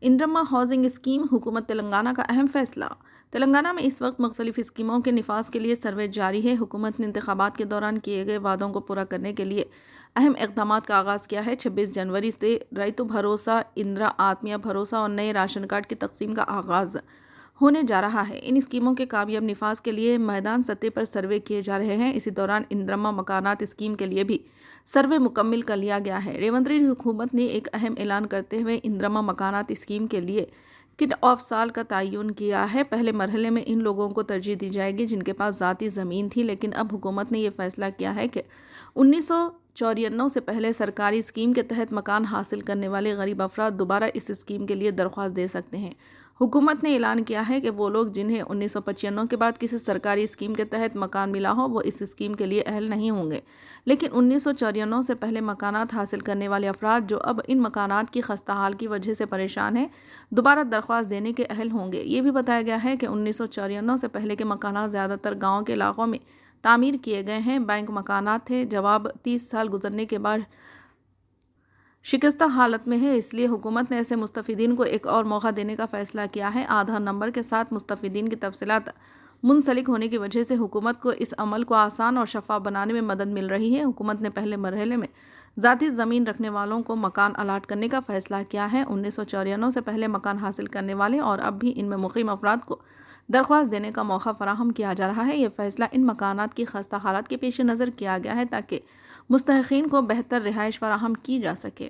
اندرما housing scheme, حکومت تلنگانہ کا اہم فیصلہ۔ تلنگانہ میں اس وقت مختلف اسکیموں کے نفاذ کے لیے سروے جاری ہے۔ حکومت نے انتخابات کے دوران کیے گئے وعدوں کو پورا کرنے کے لیے اہم اقدامات کا آغاز کیا ہے۔ 26 جنوری سے ریتو بھروسہ، اندرا آتمیہ بھروسہ اور نئے راشن کارڈ کی تقسیم کا آغاز ہونے جا رہا ہے۔ ان اسکیموں کے کامیاب نفاذ کے لیے میدان سطح پر سروے کیے جا رہے ہیں۔ اسی دوران اندرما مکانات اسکیم کے لیے بھی سروے مکمل کر لیا گیا ہے۔ ریونت ریڈی حکومت نے ایک اہم اعلان کرتے ہوئے اندرما مکانات اسکیم کے لیے کٹ آف سال کا تعین کیا ہے۔ پہلے مرحلے میں ان لوگوں کو ترجیح دی جائے گی جن کے پاس ذاتی زمین تھی، لیکن اب حکومت نے یہ فیصلہ کیا ہے کہ 1994 سے پہلے سرکاری اسکیم کے تحت مکان حاصل کرنے والے غریب افراد دوبارہ اس اسکیم کے لیے درخواست دے سکتے ہیں۔ حکومت نے اعلان کیا ہے کہ وہ لوگ جنہیں 1995 کے بعد کسی سرکاری اسکیم کے تحت مکان ملا ہو وہ اس اسکیم کے لیے اہل نہیں ہوں گے، لیکن 1994 سے پہلے مکانات حاصل کرنے والے افراد جو اب ان مکانات کی خستہ حال کی وجہ سے پریشان ہیں دوبارہ درخواست دینے کے اہل ہوں گے۔ یہ بھی بتایا گیا ہے کہ 1994 سے پہلے کے مکانات زیادہ تر گاؤں کے علاقوں میں تعمیر کیے گئے ہیں۔ بینک مکانات تھے۔ جواب 30 سال گزرنے کے بعد شکستہ حالت میں ہے، اس لیے حکومت نے ایسے مستفیدین کو ایک اور موقع دینے کا فیصلہ کیا ہے۔ آدھار نمبر کے ساتھ مستفیدین کی تفصیلات منسلک ہونے کی وجہ سے حکومت کو اس عمل کو آسان اور شفاف بنانے میں مدد مل رہی ہے۔ حکومت نے پہلے مرحلے میں ذاتی زمین رکھنے والوں کو مکان الاٹ کرنے کا فیصلہ کیا ہے۔ 1994 سے پہلے مکان حاصل کرنے والے اور اب بھی ان میں مقیم افراد کو درخواست دینے کا موقع فراہم کیا جا رہا ہے۔ یہ فیصلہ ان مکانات کی خستہ حالت کے پیش نظر کیا گیا ہے تاکہ مستحقین کو بہتر رہائش فراہم کی جا سکے۔